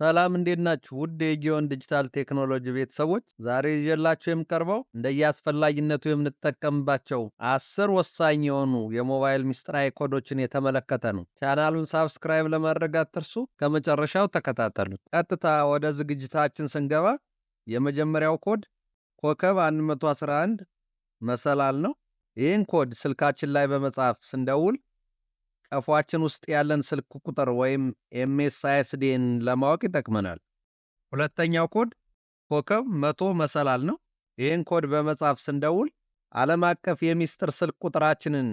ሰላም እንዴት ናችሁ? ውድ የጊዮን ዲጂታል ቴክኖሎጂ ቤተሰቦች፣ ዛሬ ይዤላችሁ የምቀርበው እንደየአስፈላጊነቱ የምንጠቀምባቸው 10 ወሳኝ የሆኑ የሞባይል ምስጢራዊ ኮዶችን የተመለከተ ነው። ቻናሉን ሳብስክራይብ ለማድረግ አትርሱ። ከመጨረሻው ተከታተሉት። ቀጥታ ወደ ዝግጅታችን ስንገባ የመጀመሪያው ኮድ ኮከብ 111 መሰላል ነው። ይህን ኮድ ስልካችን ላይ በመጻፍ ስንደውል ቀፏችን ውስጥ ያለን ስልክ ቁጥር ወይም ኤምኤስአይኤስዲን ለማወቅ ይጠቅመናል። ሁለተኛው ኮድ ኮከብ 100 መሰላል ነው። ይህን ኮድ በመጻፍ ስንደውል ዓለም አቀፍ የሚስጥር ስልክ ቁጥራችንን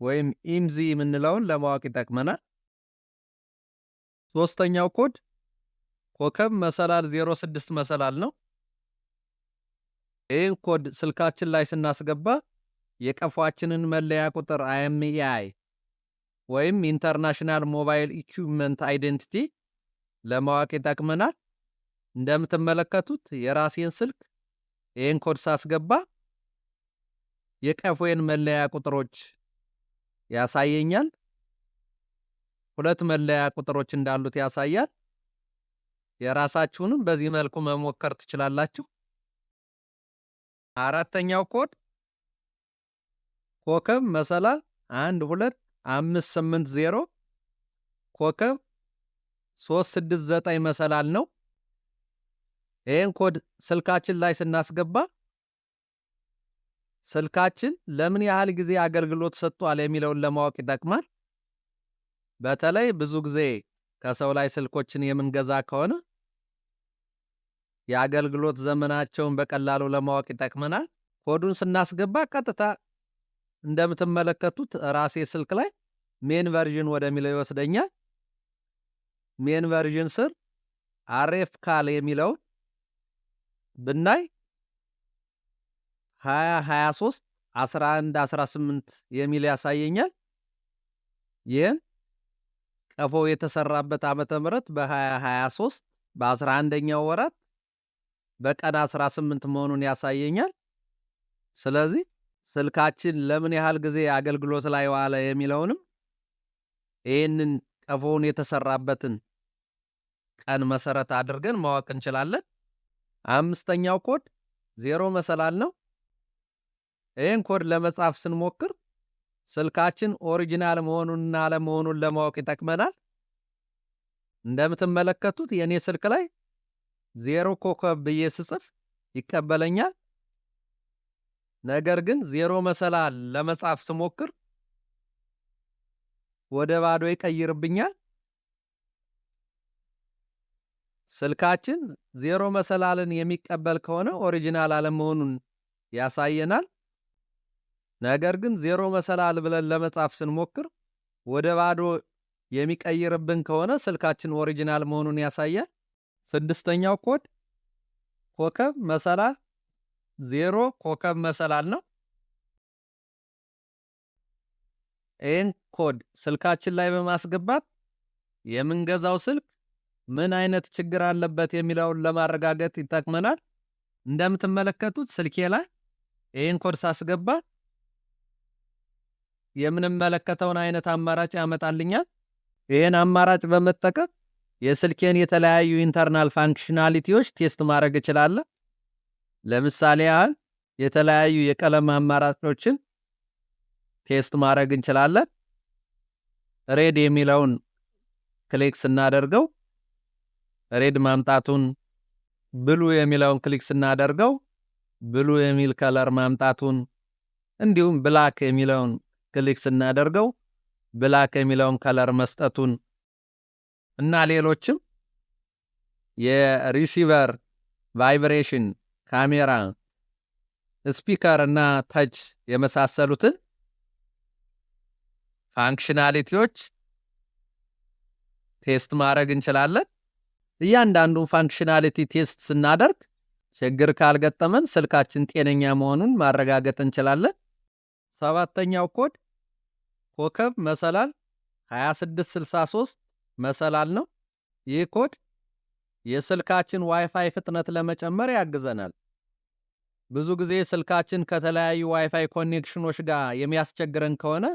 ወይም ኢምዚ የምንለውን ለማወቅ ይጠቅመናል። ሶስተኛው ኮድ ኮከብ መሰላል 06 መሰላል ነው። ይህን ኮድ ስልካችን ላይ ስናስገባ የቀፏችንን መለያ ቁጥር IMEI ወይም ኢንተርናሽናል ሞባይል ኢኩዊፕመንት አይዴንቲቲ ለማወቅ ይጠቅመናል። እንደምትመለከቱት የራሴን ስልክ ይህን ኮድ ሳስገባ የቀፎዬን መለያ ቁጥሮች ያሳየኛል። 2 መለያ ቁጥሮች እንዳሉት ያሳያል። የራሳችሁንም በዚህ መልኩ መሞከር ትችላላችሁ። አራተኛው ኮድ ኮከብ መሰላል 12580 ኮከብ 369 መሰላል ነው። ይህን ኮድ ስልካችን ላይ ስናስገባ ስልካችን ለምን ያህል ጊዜ አገልግሎት ሰጥቷል የሚለውን ለማወቅ ይጠቅማል። በተለይ ብዙ ጊዜ ከሰው ላይ ስልኮችን የምንገዛ ከሆነ የአገልግሎት ዘመናቸውን በቀላሉ ለማወቅ ይጠቅመናል። ኮዱን ስናስገባ ቀጥታ እንደምትመለከቱት ራሴ ስልክ ላይ ሜን ቨርዥን ወደሚለው ይወስደኛል። ሜን ቨርዥን ስር RF ካል የሚለውን ብናይ 2023 11 18 የሚል ያሳየኛል። ይህም ቀፎው የተሰራበት ዓመተ ምህረት በ2023 በ11ኛው ወራት በቀን 18 መሆኑን ያሳየኛል። ስለዚህ ስልካችን ለምን ያህል ጊዜ አገልግሎት ላይ ዋለ የሚለውንም ይህንን ቀፎውን የተሰራበትን ቀን መሰረት አድርገን ማወቅ እንችላለን። አምስተኛው ኮድ 0 መሰላል ነው። ይህን ኮድ ለመጻፍ ስንሞክር ስልካችን ኦሪጂናል መሆኑንና አለመሆኑን ለማወቅ ይጠቅመናል። እንደምትመለከቱት የኔ ስልክ ላይ 0 ኮከብ ብዬ ስጽፍ ይቀበለኛል። ነገር ግን 0 መሰላል ለመጻፍ ስሞክር ወደ ባዶ ይቀይርብኛል። ስልካችን 0 መሰላልን የሚቀበል ከሆነ ኦሪጂናል አለመሆኑን ያሳየናል። ነገር ግን 0 መሰላል ብለን ለመጻፍ ስንሞክር ወደ ባዶ የሚቀይርብን ከሆነ ስልካችን ኦሪጂናል መሆኑን ያሳያል። ስድስተኛው ኮድ ኮከብ መሰላል 0 ኮከብ መሰላል ነው። ይህን ኮድ ስልካችን ላይ በማስገባት የምንገዛው ስልክ ምን አይነት ችግር አለበት የሚለውን ለማረጋገጥ ይጠቅመናል። እንደምትመለከቱት ስልኬ ላይ ይህን ኮድ ሳስገባ የምንመለከተውን አይነት አማራጭ ያመጣልኛል። ይህን አማራጭ በመጠቀም የስልኬን የተለያዩ ኢንተርናል ፋንክሽናሊቲዎች ቴስት ማድረግ እችላለሁ። ለምሳሌ ያህል የተለያዩ የቀለም አማራጮችን ቴስት ማድረግ እንችላለን። ሬድ የሚለውን ክሊክ ስናደርገው ሬድ ማምጣቱን፣ ብሉ የሚለውን ክሊክ ስናደርገው ብሉ የሚል ከለር ማምጣቱን፣ እንዲሁም ብላክ የሚለውን ክሊክ ስናደርገው ብላክ የሚለውን ከለር መስጠቱን እና ሌሎችም የሪሲቨር ቫይብሬሽን፣ ካሜራ፣ ስፒከር እና ተች የመሳሰሉትን ፋንክሽናሊቲዎች ቴስት ማድረግ እንችላለን። እያንዳንዱን ፋንክሽናሊቲ ቴስት ስናደርግ ችግር ካልገጠመን ስልካችን ጤነኛ መሆኑን ማረጋገጥ እንችላለን። ሰባተኛው ኮድ ኮከብ መሰላል 2663 መሰላል ነው። ይህ ኮድ የስልካችን ዋይፋይ ፍጥነት ለመጨመር ያግዘናል። ብዙ ጊዜ ስልካችን ከተለያዩ ዋይፋይ ኮኔክሽኖች ጋር የሚያስቸግረን ከሆነ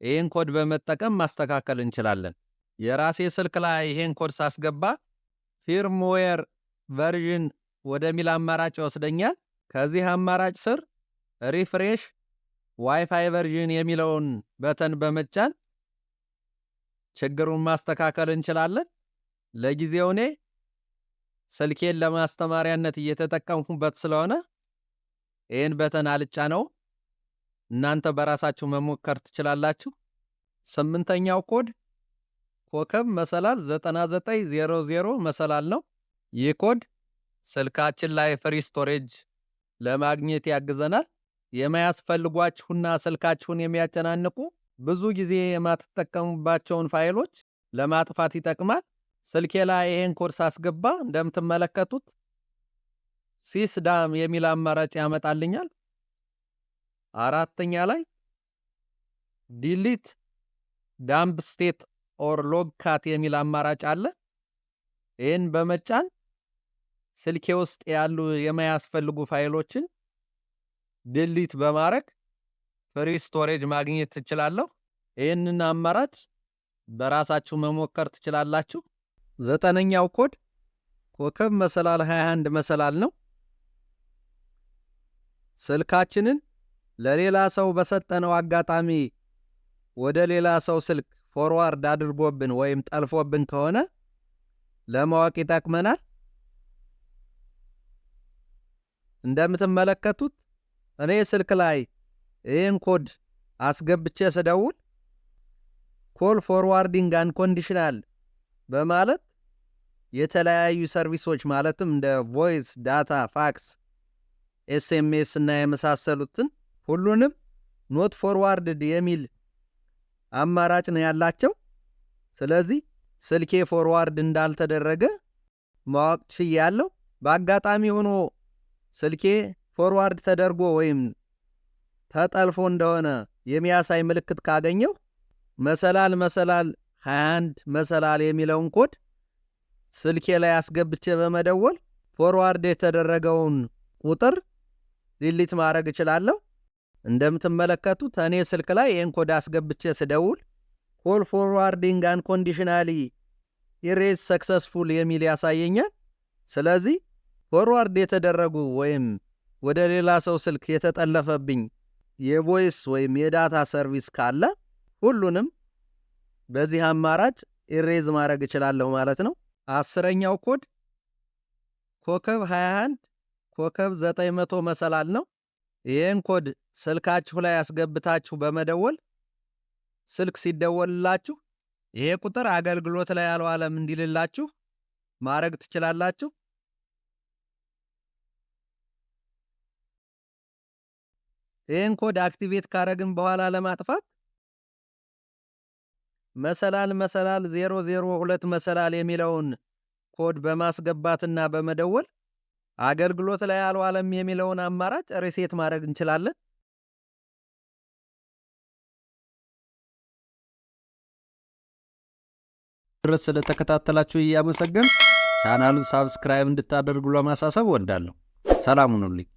ይህን ኮድ በመጠቀም ማስተካከል እንችላለን። የራሴ ስልክ ላይ ይህን ኮድ ሳስገባ ፊርምዌር ቨርዥን ወደሚል አማራጭ ይወስደኛል። ከዚህ አማራጭ ስር ሪፍሬሽ ዋይፋይ ቨርዥን የሚለውን በተን በመጫን ችግሩን ማስተካከል እንችላለን። ለጊዜው እኔ ስልኬን ለማስተማሪያነት እየተጠቀምኩበት ስለሆነ ይህን በተን አልጫነው። እናንተ በራሳችሁ መሞከር ትችላላችሁ። 8ኛው ኮድ ኮከብ መሰላል 9900 መሰላል ነው። ይህ ኮድ ስልካችን ላይ ፍሪ ስቶሬጅ ለማግኘት ያግዘናል። የማያስፈልጓችሁና ስልካችሁን የሚያጨናንቁ ብዙ ጊዜ የማትጠቀሙባቸውን ፋይሎች ለማጥፋት ይጠቅማል። ስልኬ ላይ ይሄን ኮድ ሳስገባ እንደምትመለከቱት ሲስዳም የሚል አማራጭ ያመጣልኛል። 4ኛ ላይ ዲሊት ዳምፕ ስቴት ኦር ሎግ ካት የሚል አማራጭ አለ። ይህን በመጫን ስልኬ ውስጥ ያሉ የማያስፈልጉ ፋይሎችን ዲሊት በማድረግ ፍሪ ስቶሬጅ ማግኘት ትችላለሁ። ይህንን አማራጭ በራሳችሁ መሞከር ትችላላችሁ። 9ኛው ኮድ ኮከብ መሰላል 21 መሰላል ነው። ስልካችንን ለሌላ ሰው በሰጠነው አጋጣሚ ወደ ሌላ ሰው ስልክ ፎርዋርድ አድርጎብን ወይም ጠልፎብን ከሆነ ለማወቅ ይጠቅመናል። እንደምትመለከቱት እኔ ስልክ ላይ ይህን ኮድ አስገብቼ ስደውል ኮል ፎርዋርዲንግ አንኮንዲሽናል በማለት የተለያዩ ሰርቪሶች ማለትም እንደ ቮይስ፣ ዳታ፣ ፋክስ፣ ኤስኤምኤስ እና የመሳሰሉትን ሁሉንም ኖት ፎርዋርድድ የሚል አማራጭ ነው ያላቸው። ስለዚህ ስልኬ ፎርዋርድ እንዳልተደረገ ማወቅ ችያለሁ። በአጋጣሚ ሆኖ ስልኬ ፎርዋርድ ተደርጎ ወይም ተጠልፎ እንደሆነ የሚያሳይ ምልክት ካገኘው መሰላል 21 መሰላል የሚለውን ኮድ ስልኬ ላይ አስገብቼ በመደወል ፎርዋርድ የተደረገውን ቁጥር ዲሊት ማድረግ እችላለሁ። እንደምትመለከቱት እኔ ስልክ ላይ ይህን ኮድ አስገብቼ ስደውል ኮል ፎርዋርዲንግ አንኮንዲሽናሊ ኢሬዝ ሰክሰስፉል የሚል ያሳየኛል። ስለዚህ ፎርዋርድ የተደረጉ ወይም ወደ ሌላ ሰው ስልክ የተጠለፈብኝ የቮይስ ወይም የዳታ ሰርቪስ ካለ ሁሉንም በዚህ አማራጭ ኢሬዝ ማድረግ እችላለሁ ማለት ነው። 10ኛው ኮድ ኮከብ 21 ኮከብ 900 መሰላል ነው። ይህን ኮድ ስልካችሁ ላይ ያስገብታችሁ በመደወል ስልክ ሲደወልላችሁ ይሄ ቁጥር አገልግሎት ላይ አልዋለም እንዲልላችሁ ማድረግ ትችላላችሁ። ይህን ኮድ አክቲቬት ካረግን በኋላ ለማጥፋት መሰላል 002 መሰላል የሚለውን ኮድ በማስገባትና በመደወል አገልግሎት ላይ አልዋለም የሚለውን አማራጭ ሪሴት ማድረግ እንችላለን። ድረስ ስለተከታተላችሁ እያመሰገን ቻናሉን ሳብስክራይብ እንድታደርጉ ለማሳሰብ ወዳለሁ። ሰላም ሁኑልኝ።